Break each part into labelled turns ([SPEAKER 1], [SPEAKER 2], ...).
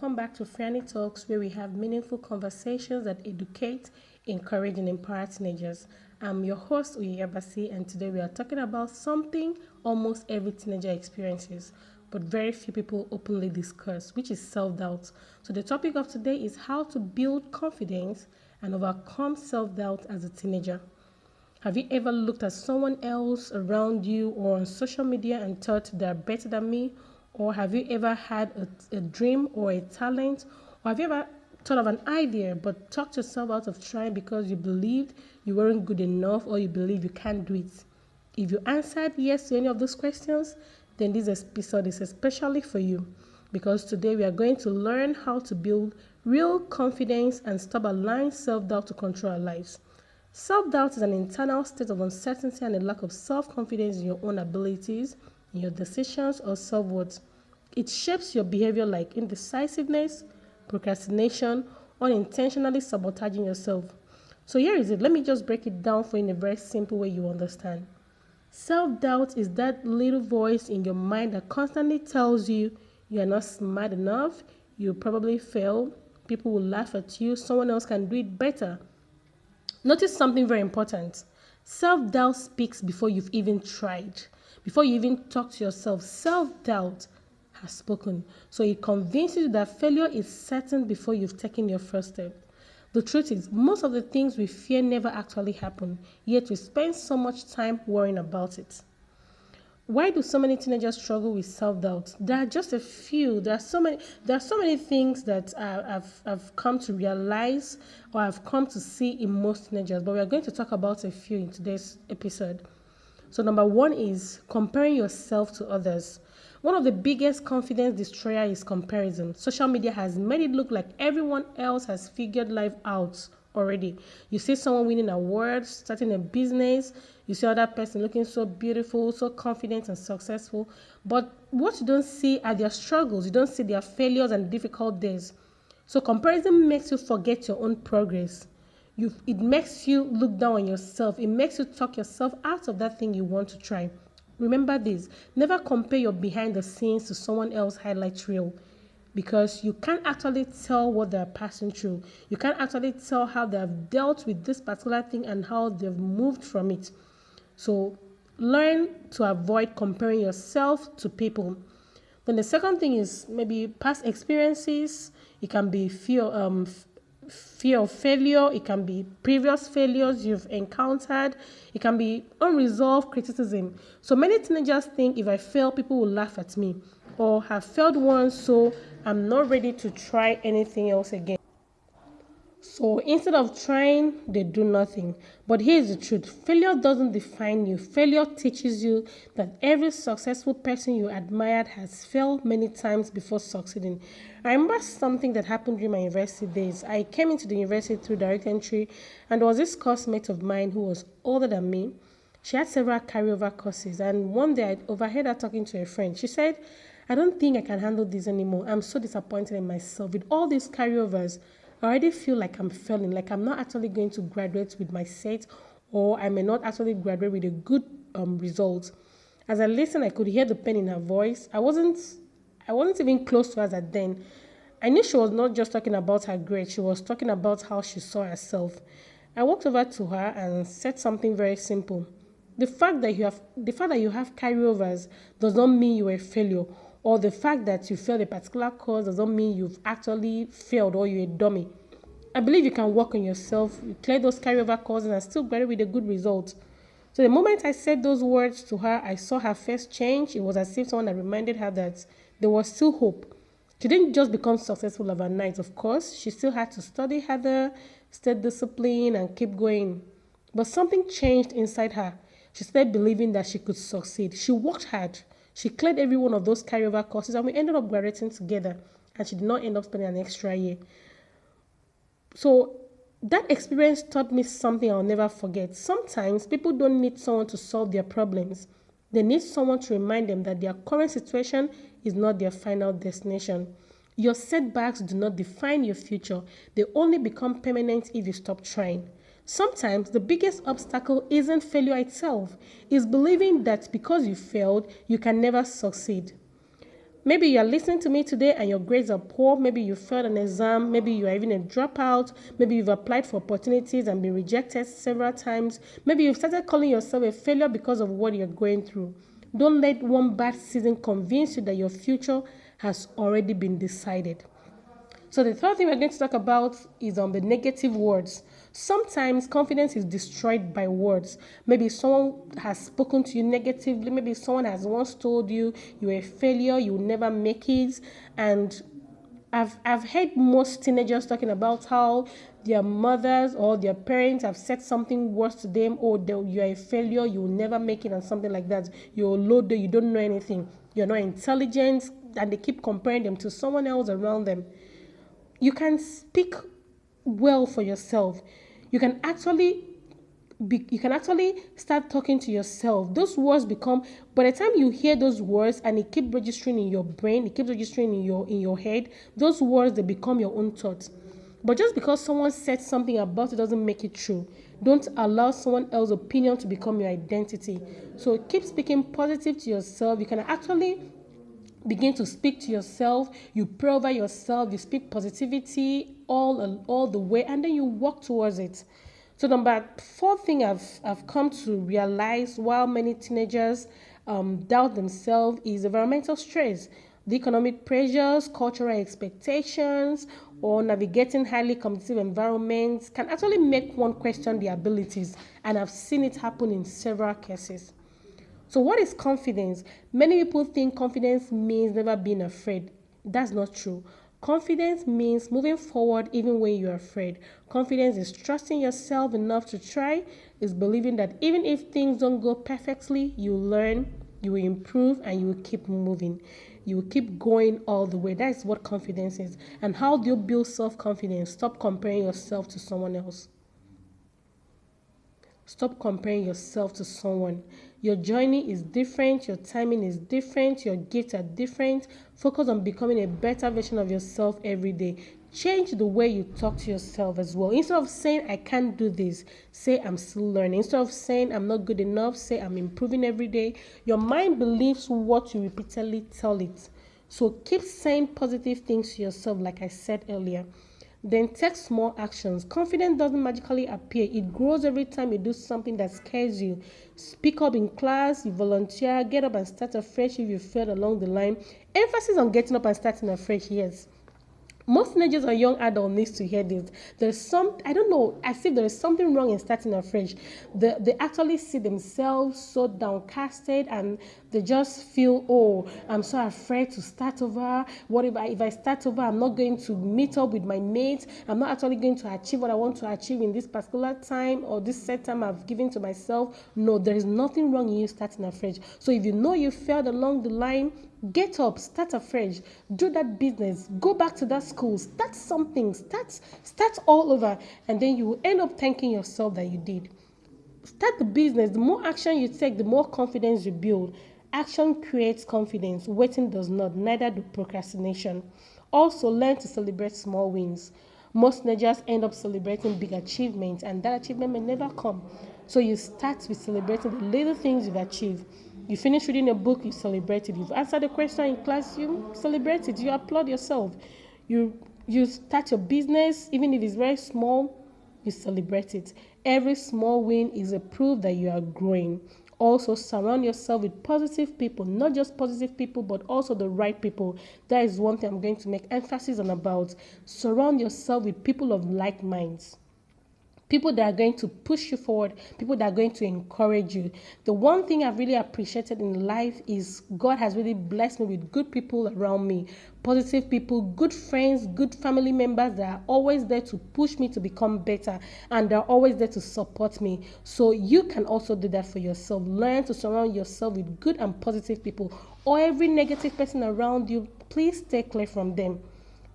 [SPEAKER 1] welcome back to FRIANI Talks, where we have meaningful conversations that educate, encourage, and empower teenagers. I'm your host, Uyeyabasi, and today we are talking about something almost every teenager experiences, but very few people openly discuss, which is self-doubt. So the topic of today is how to build confidence and overcome self-doubt as a teenager. Have you ever looked at someone else around you or on social media and thought they're better than me? Or have you ever had a dream or a talent? Or have you ever thought of an idea but talked yourself out of trying because you believed you weren't good enough or you believe you can't do it? If you answered yes to any of those questions, then this episode is especially for you, because today we are going to learn how to build real confidence and stop allowing self-doubt to control our lives. Self-doubt is an internal state of uncertainty and a lack of self-confidence in your own abilities, in your decisions, or self-worth. It shapes your behavior like indecisiveness, procrastination, unintentionally sabotaging yourself. So here is it. Let me just break it down for you in a very simple way you understand. Self-doubt is that little voice in your mind that constantly tells you you are not smart enough, you'll probably fail, people will laugh at you, someone else can do it better. Notice something very important. Self-doubt speaks before you've even tried. Before you even talk to yourself, self-doubt has spoken. So it convinces you that failure is certain before you've taken your first step. The truth is, most of the things we fear never actually happen, yet we spend so much time worrying about it. Why do so many teenagers struggle with self-doubt? There are just a few. There are so many things that I've come to realize or I've come to see in most teenagers, but we are going to talk about a few in today's episode. So number one is comparing yourself to others. One of the biggest confidence destroyer is comparison. Social media has made it look like everyone else has figured life out already. You see someone winning awards, starting a business, you see other person looking so beautiful, so confident and successful, but what you don't see are their struggles. You don't see their failures and difficult days. So comparison makes you forget your own progress. It makes you look down on yourself. It makes you talk yourself out of that thing you want to try. Remember this, never compare your behind the scenes to someone else's highlight reel, because you can't actually tell what they're passing through. You can't actually tell how they've dealt with this particular thing and how they've moved from it. So learn to avoid comparing yourself to people. Then the second thing is maybe past experiences. It can be fear of failure. It can be previous failures you've encountered. It can be unresolved criticism. So many teenagers think if I fail, people will laugh at me, or have failed once, so I'm not ready to try anything else again. So instead of trying, they do nothing. But here's the truth. Failure doesn't define you. Failure teaches you that every successful person you admired has failed many times before succeeding. I remember something that happened during my university days. I came into the university through direct entry, and there was this course mate of mine who was older than me. She had several carryover courses, and one day I overheard her talking to a friend. She said, I don't think I can handle this anymore. I'm so disappointed in myself. With all these carryovers, I already feel like I'm failing, like I'm not actually going to graduate with my set, or I may not actually graduate with a good result. As I listened, I could hear the pain in her voice. I wasn't even close to her at then. I knew she was not just talking about her grade. She was talking about how she saw herself. I walked over to her and said something very simple. The fact that you have carryovers does not mean you're a failure, or the fact that you failed a particular course does not mean you've actually failed or you're a dummy. I believe you can work on yourself, you clear those carryover courses and still graduate with a good result. So the moment I said those words to her, I saw her face change. It was as if someone had reminded her that there was still hope. She didn't just become successful overnight, of course. She still had to study harder, stay disciplined, and keep going. But something changed inside her. She started believing that she could succeed. She worked hard. She cleared every one of those carryover courses, and we ended up graduating together. And she did not end up spending an extra year. So that experience taught me something I'll never forget. Sometimes people don't need someone to solve their problems. They need someone to remind them that their current situation is not their final destination. Your setbacks do not define your future. They only become permanent if you stop trying. Sometimes the biggest obstacle isn't failure itself. It's believing that because you failed, you can never succeed. Maybe you're listening to me today and your grades are poor. Maybe you failed an exam. Maybe you are even a dropout. Maybe you've applied for opportunities and been rejected several times. Maybe you've started calling yourself a failure because of what you're going through. Don't let one bad season convince you that your future has already been decided. So the third thing we're going to talk about is on the negative words. Sometimes confidence is destroyed by words. Maybe someone has spoken to you negatively. Maybe someone has once told you you're a failure, you will never make it. And I've heard most teenagers talking about how their mothers or their parents have said something worse to them. Oh, you're a failure, you will never make it, and something like that. You're low, you don't know anything. You're not intelligent, and they keep comparing them to someone else around them. You can speak well for yourself. You can actually start talking to yourself. Those words become, by the time you hear those words and it keeps registering in your brain, it keeps registering in your head, those words, they become your own thoughts. But just because someone said something about it doesn't make it true. Don't allow someone else's opinion to become your identity. So keep speaking positive to yourself. You can actually begin to speak to yourself. You pray over yourself. You speak positivity all the way, and then you walk towards it. So number 4 thing I've come to realize while many teenagers doubt themselves is environmental stress. The economic pressures, cultural expectations, or navigating highly competitive environments can actually make one question their abilities, and I've seen it happen in several cases. So what is confidence? Many people think confidence means never being afraid. That's not true. Confidence means moving forward even when you're afraid. Confidence is trusting yourself enough to try, is believing that even if things don't go perfectly, you learn, you will improve, and you will keep moving. You will keep going all the way. That is what confidence is. And how do you build self-confidence? Stop comparing yourself to someone else. Stop comparing yourself to someone. Your journey is different, your timing is different, your gifts are different. Focus on becoming a better version of yourself every day. Change the way you talk to yourself as well. Instead of saying, I can't do this, say, I'm still learning. Instead of saying, I'm not good enough, say, I'm improving every day. Your mind believes what you repeatedly tell it. So keep saying positive things to yourself, like I said earlier. Then take small actions. Confidence doesn't magically appear. It grows every time you do something that scares you. Speak up in class, you volunteer, get up and start afresh if you failed along the line. Emphasis on getting up and starting afresh, yes. Most teenagers or young adults need to hear this. I don't know, as if there is something wrong in starting afresh. They actually see themselves so downcasted, and they just feel, oh, I'm so afraid to start over. What if I start over, I'm not going to meet up with my mates. I'm not actually going to achieve what I want to achieve in this particular time or this set time I've given to myself. No, there is nothing wrong in you starting afresh. So if you know you failed along the line, get up, start afresh, do that business, go back to that school, start something, start all over, and then you will end up thanking yourself that you did. Start the business. The more action you take, the more confidence you build. Action creates confidence. Waiting does not, neither do procrastination. Also, learn to celebrate small wins. Most teenagers end up celebrating big achievements, and that achievement may never come. So you start with celebrating the little things you've achieved. You finish reading a book, you celebrate it. You've answered a question in class, you celebrate it. You applaud yourself. You start your business, even if it's very small, you celebrate it. Every small win is a proof that you are growing. Also, surround yourself with positive people, not just positive people, but also the right people. That is one thing I'm going to make emphasis on about. Surround yourself with people of like minds. People that are going to push you forward, people that are going to encourage you. The one thing I've really appreciated in life is God has really blessed me with good people around me, positive people, good friends, good family members that are always there to push me to become better, and they're always there to support me. So you can also do that for yourself. Learn to surround yourself with good and positive people, or every negative person around you, please stay clear from them.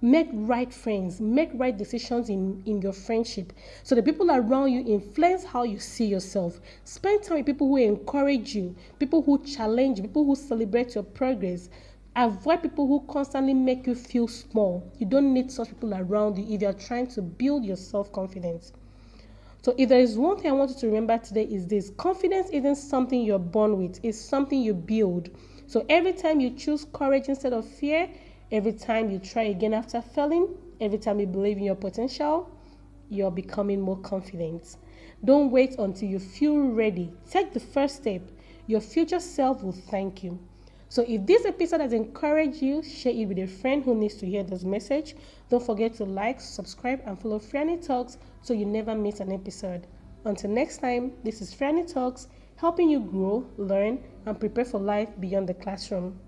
[SPEAKER 1] Make right friends, make right decisions in your friendship. So the people around you influence how you see yourself. Spend time with people who encourage you, people who challenge you, people who celebrate your progress. Avoid people who constantly make you feel small. You don't need such people around you if you're trying to build your self-confidence. So if there is one thing I want you to remember today is this: confidence isn't something you're born with, it's something you build. So every time you choose courage instead of fear, every time you try again after failing, every time you believe in your potential, you're becoming more confident. Don't wait until you feel ready. Take the first step. Your future self will thank you. So if this episode has encouraged you, share it with a friend who needs to hear this message. Don't forget to like, subscribe, and follow FRIANI Talks so you never miss an episode. Until next time, this is FRIANI Talks, helping you grow, learn, and prepare for life beyond the classroom.